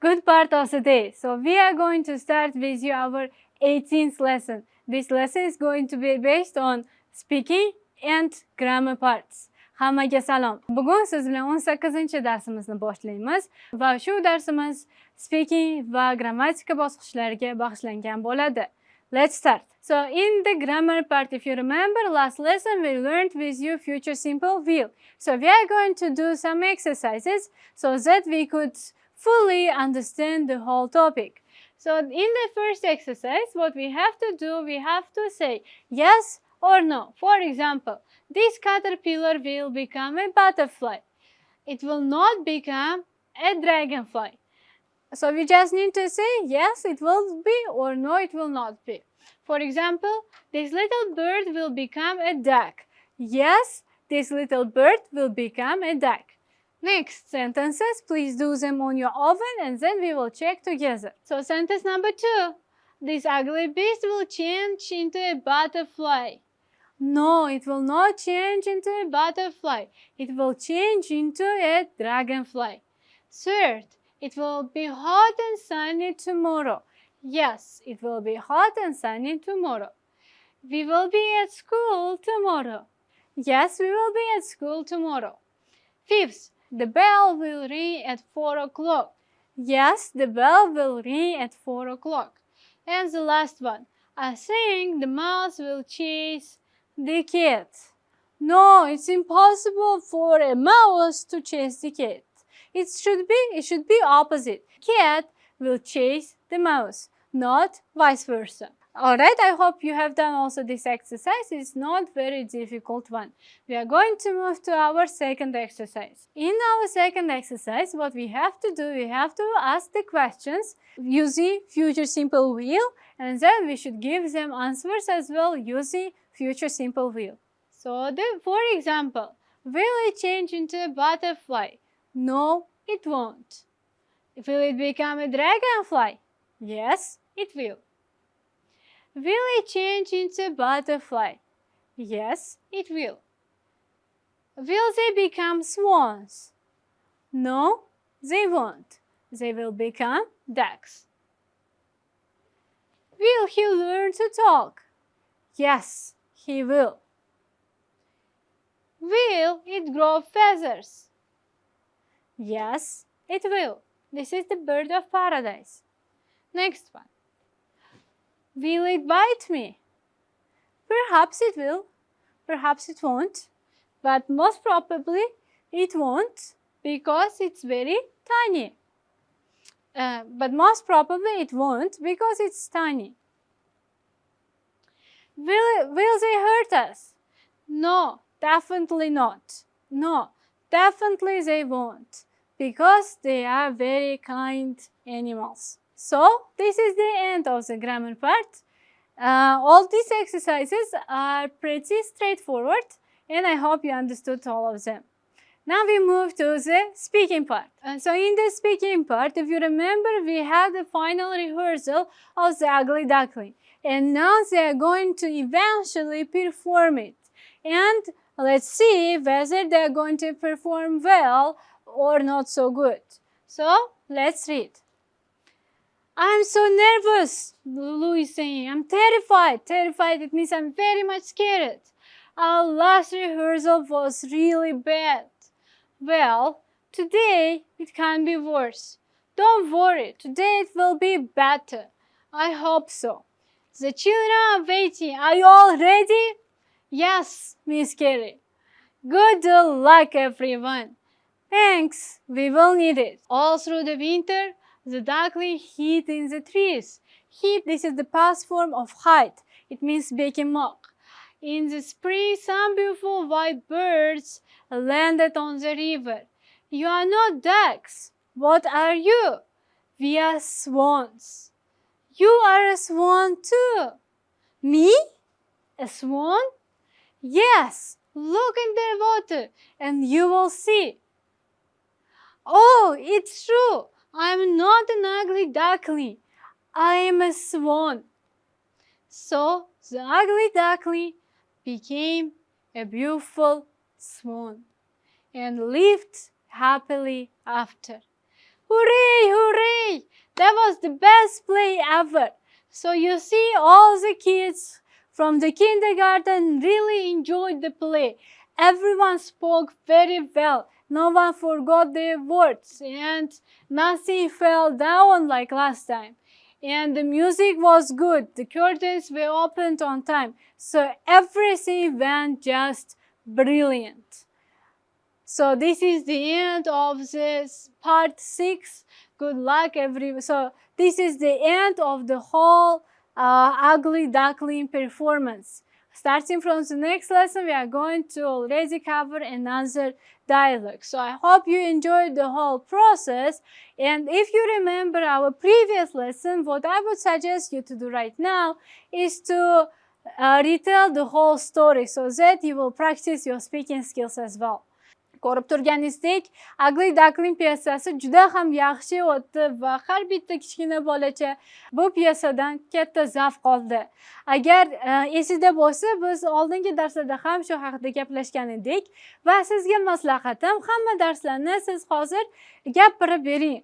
good part of the day. So we are going to start with you our 18th lesson. This lesson is going to be based on speaking and grammar parts. Hammaga salom. Bugun siz bilan 18-darsimizni boshlaymiz va shu darsimiz speaking va grammatika bosqichlariga bag'ishlangan bo'ladi. Let's start. So in the grammar part, if you remember last lesson, we learned with you future simple will. So we are going to do some exercises so that we could fully understand the whole topic. So in the first exercise, what we have to do, we have to say yes or no. For example, this caterpillar will become a butterfly. It will not become a dragonfly. So we just need to say yes, it will be, or no, it will not be. For example, this little bird will become a duck. Yes, this little bird will become a duck. Next sentences, please do them on your own and then we will check together. So sentence number 2. This ugly beast will change into a butterfly. No, it will not change into a butterfly. It will change into a dragonfly. Third, it will be hot and sunny tomorrow. Yes, it will be hot and sunny tomorrow. We will be at school tomorrow. Yes, we will be at school tomorrow. Fifth, the bell will ring at 4 o'clock. Yes, the bell will ring at 4 o'clock. And the last one, I think the mouse will chase the cat. No, it's impossible for a mouse to chase the cat. It should be opposite. Cat will chase the mouse, not vice versa. Alright, I hope you have done also this exercise. It's not very difficult one. We are going to move to our second exercise. In our second exercise, what we have to do, we have to ask the questions using future simple will, and then we should give them answers as well using future simple will. So, for example, will it change into a butterfly? No, it won't. Will it become a dragonfly? Yes, it will. Will it change into a butterfly? Yes, it will. Will they become swans? No, they won't. They will become ducks. Will he learn to talk? Yes, he will. Will it grow feathers? Yes, it will. This is the bird of paradise. Next one. Will it bite me? Perhaps it will. Perhaps it won't. But most probably it won't because it's very tiny. But most probably it won't because it's tiny. Will they hurt us? No, definitely not. No, definitely they won't because they are very kind animals. So, this is the end of the grammar part. All these exercises are pretty straightforward and I hope you understood all of them. Now we move to the speaking part. So in the speaking part, if you remember, we had the final rehearsal of the ugly duckling. And now they are going to eventually perform it. And let's see whether they are going to perform well or not so good. So, let's read. I'm so nervous, Lulu is saying. I'm terrified. Terrified, it means I'm very much scared. Our last rehearsal was really bad. Well, today it can be worse. Don't worry, today it will be better. I hope so. The children are waiting. Are you all ready? Yes, Miss Carey. Good luck, everyone. Thanks, we will need it. All through the winter, the duckling hid in the trees. Hid, this is the past form of hide. It means making mock. In the spring, some beautiful white birds landed on the river. You are not ducks. What are you? We are swans. You are a swan too. Me? A swan? Yes, look in the water and you will see. Oh, it's true. I am not an ugly duckling. I am a swan. So the ugly duckling became a beautiful swan and lived happily after. Hooray, hooray! That was the best play ever. So you see, all the kids from the kindergarten really enjoyed the play. Everyone spoke very well. No one forgot their words and nothing fell down like last time. And the music was good. The curtains were opened on time. So everything went just brilliant. So this is the end of this part 6. Good luck everyone. So this is the end of the whole ugly duckling performance. Starting from the next lesson, we are going to already cover another dialogue. So I hope you enjoyed the whole process. And if you remember our previous lesson, what I would suggest you to do right now is to retell the whole story so that you will practice your speaking skills as well. Ko'rib turganingizdek, Ugly Duckling piyesasi juda ham yaxshi o'tdi va har bitta kichkina bolacha bu piyesadan katta zavq oldi. Agar esingizda bo'lsa, biz oldingi darslarda ham shu haqida gaplashgan edik va sizga maslahatim, hamma darslarni siz hozir gapirib bering,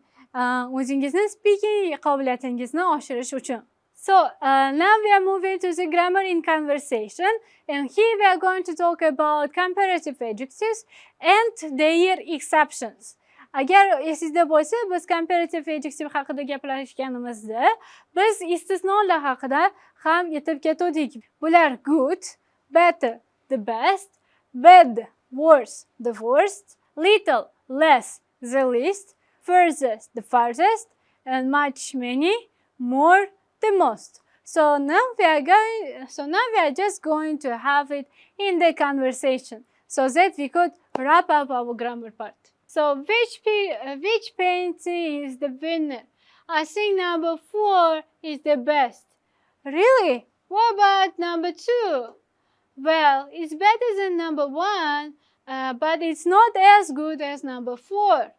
o'zingizni speaking qobiliyatingizni oshirish uchun. So now we are moving to the grammar in conversation, and here we are going to talk about comparative adjectives and their exceptions. Agar esingizda bo'lsa, biz comparative adjective haqida gaplashganimizda biz istisnolar haqida ham yetib ketdik. Bular good, better, the best, bad, worse, the worst, little, less, the least, furthest, the farthest, and much, many, more, the most. So now we are just going to have it in the conversation so that we could wrap up our grammar part. So which painting is the winner? I think number 4 is the best. Really? What about number 2? Well, it's better than number 1, but it's not as good as number 4.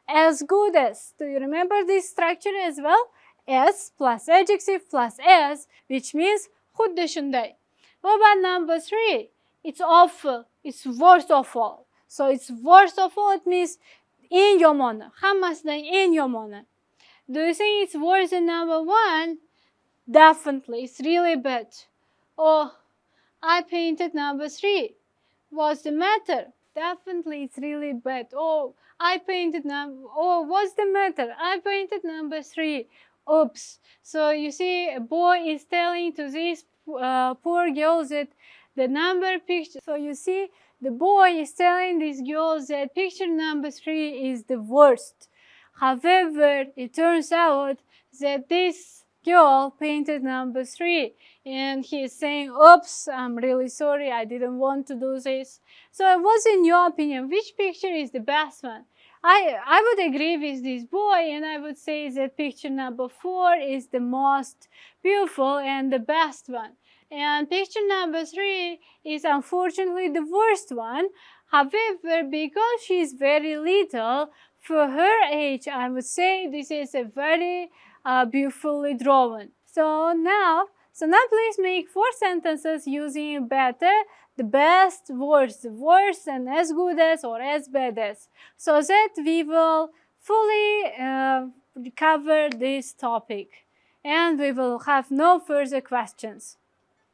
As good as. Do you remember this structure as well? S plus adjective plus S, which means xuddi shunday. What about number 3? It's awful. It's worst of all. So it's worst of all, it means eng yomoni. Hammasidan eng yomoni. Do you think it's worse than number 1? Definitely. It's really bad. Oh, I painted number 3. What's the matter? Definitely it's really bad. Oh, what's the matter? I painted number 3. Oops. So you see, a boy is telling to this poor girl that the number picture. So you see, the boy is telling this girl that picture number 3 is the worst. However, it turns out that this girl painted number 3 and he is saying, oops, I'm really sorry, I didn't want to do this. So what's in your opinion, which picture is the best one? I would agree with this boy, and I would say that picture number 4 is the most beautiful and the best one. And picture number 3 is unfortunately the worst one. However, because she is very little, for her age, I would say this is a very beautifully drawn. So now please make 4 sentences using better, the best, worst, the worst, and as good as or as bad as, so that we will fully cover this topic and we will have no further questions.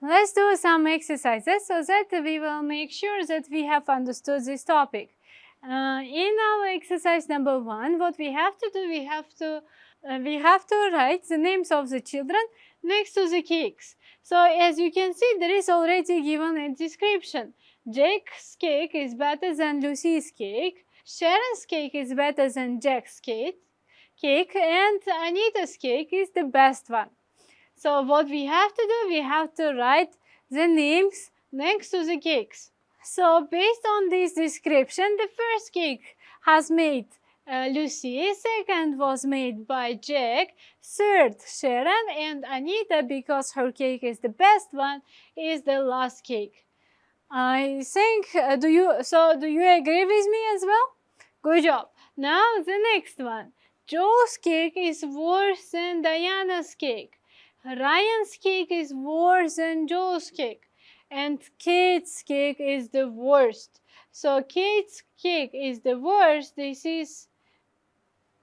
Let's do some exercises so that we will make sure that we have understood this topic. In our exercise number 1, what we have to do, we have to write the names of the children next to the cakes. So as you can see, there is already given a description. Jack's cake is better than Lucy's cake. Sharon's cake is better than Jack's cake. And Anita's cake is the best one. So what we have to do, we have to write the names next to the cakes. So based on this description, the first cake has made Lucy, second was made by Jack, third Sharon, and Anita, because her cake is the best one, is the last cake. I think, do you agree with me as well? Good job. Now the next one. Joe's cake is worse than Diana's cake. Ryan's cake is worse than Joe's cake. And Kate's cake is the worst. So Kate's cake is the worst. This is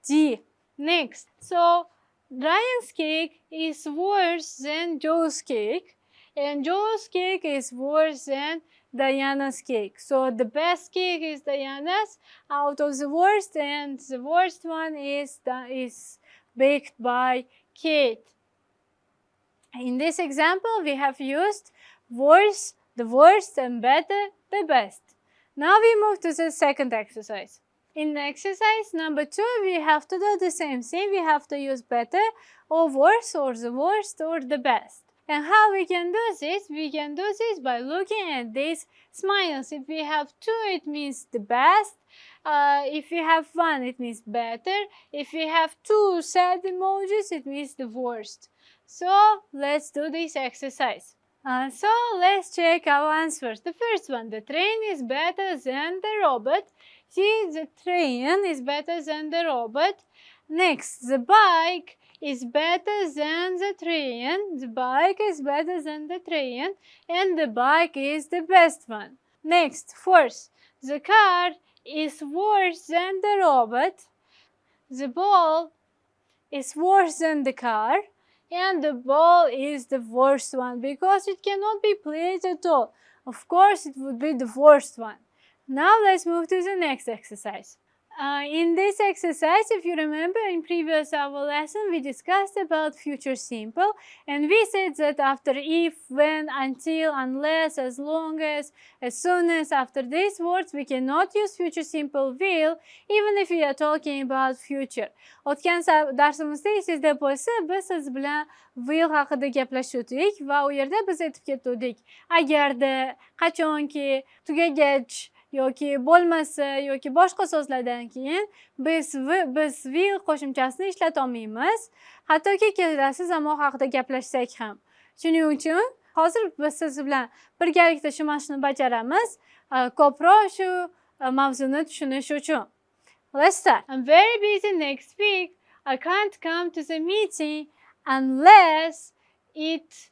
D. Next, so Ryan's cake is worse than Joe's cake, and Joe's cake is worse than Diana's cake. So the best cake is Diana's out of the worst, and the worst one is baked by Kate. In this example, we have used worse, the worst, and better, the best. Now we move to the second exercise. In exercise number 2, we have to do the same thing. We have to use better or worse or the worst or the best. And how we can do this? We can do this by looking at these smiles. If we have 2, it means the best. If we have 1, it means better. If we have 2 sad emojis, it means the worst. So let's do this exercise. So let's check our answers. The first one, the train is better than the robot. See, the train is better than the robot. Next, the bike is better than the train. The bike is better than the train, and the bike is the best one. Next, fourth, the car is worse than the robot. The ball is worse than the car, and the ball is the worst one because it cannot be played at all. Of course, it would be the worst one. Now let's move to the next exercise. In this exercise, if you remember in previous our lesson, we discussed about future simple, and we said that after if, when, until, unless, as long as soon as, after these words, we cannot use future simple will, even if we are talking about future. O'tgan darsimizda esingizda bo'lsa, biz siz bilan will haqida gaplashdik va u yerda biz aytib ketdik, agarda, qachonki, tugagach yoki bo'lmasa yoki boshqa so'zlardan keyin biz will qo'shimchasini ishlata olmaymiz, hattoki kelasi zamon haqida gaplashsak ham. Shuning uchun hozir biz siz bilan birgalikda shu mashqni bajaramiz, ko'proq shu mavzuni tushunish uchun. Let's start. I'm very busy next week. I can't come to the meeting unless it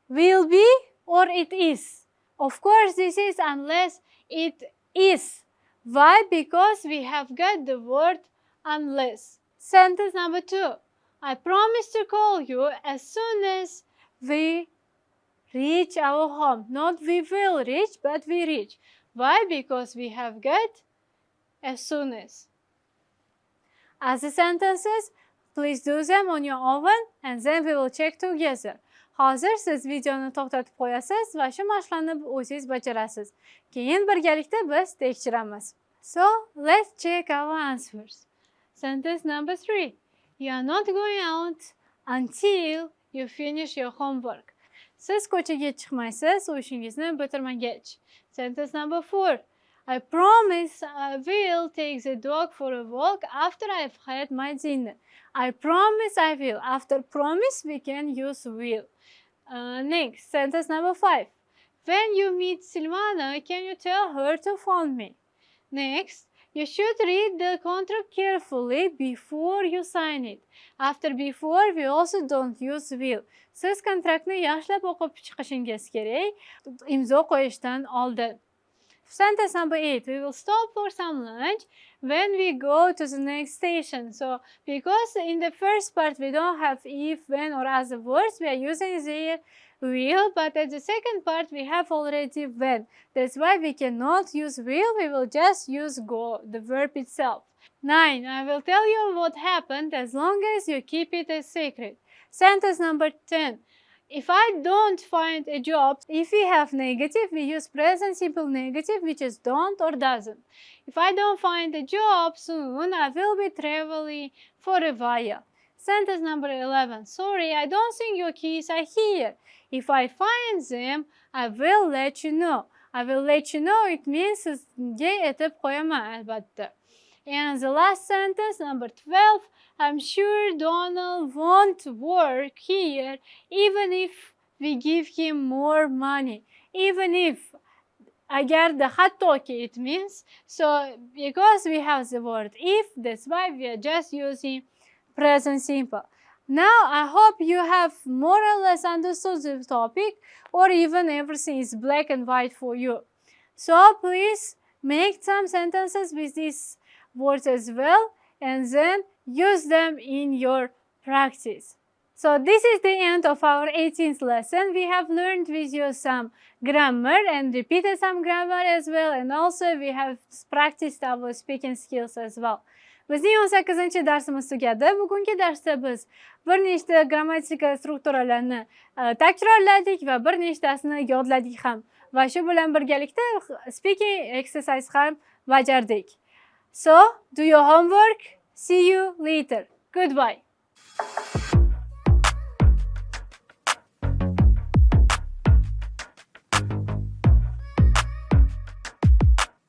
will be or it is. Of course, this is unless it is. Why? Because we have got the word unless. Sentence number 2. I promise to call you as soon as we reach our home. Not we will reach, but we reach. Why? Because we have got as soon as. Other sentences, please do them on your own and then we will check together. Hozir siz videoni to'xtatib qo'yasiz va shu mashqlarni o'zingiz bajarasiz. Keyin birgalikda biz tekshiramiz. So, let's check our answers. Sentence number 3. You are not going out until you finish your homework. Siz ko'chaga chiqmaysiz o'shingizni bitirmagach. Sentence number 4. I promise I will take the dog for a walk after I've had my dinner. I promise I will. After promise, we can use will. Next, sentence number 5. When you meet Silvana, can you tell her to phone me? Next, you should read the contract carefully before you sign it. After before, we also don't use will. Siz kontraktni yaxshilab o'qib chiqishingiz kerak, imzo qo'yishdan oldin. Sentence number 8. We will stop for some lunch when we go to the next station. So, because in the first part we don't have if, when or other words, we are using the will, but at the second part we have already when. That's why we cannot use will, we will just use go, the verb itself. 9. I will tell you what happened as long as you keep it a secret. Sentence number 10. If I don't find a job, if we have negative, we use present simple negative, which is don't or doesn't. If I don't find a job soon, I will be traveling for a while. Sentence number 11. Sorry, I don't think your keys are here. If I find them, I will let you know. I will let you know, it means sizga aytib qo'yaman albatta. And the last sentence, number 12, I'm sure Donald won't work here even if we give him more money. Even if, agarda hattoki it means, so because we have the word if, that's why we are just using present simple. Now, I hope you have more or less understood the topic, or even everything is black and white for you. So, please make some sentences with these words as well, and then use them in your practice. So this is the end of our 18th lesson. We have learned with you some grammar and repeated some grammar as well, and also we have practiced our speaking skills as well. Bizning 18-chi darsimiz tugadi. Bugungi darsda biz bir nechta grammatika strukturalarni takrorladik va bir nechtasini yodladik ham. Va shu bilan birgalikda speaking exercise ham bajardik. So, do your homework. See you later. Goodbye.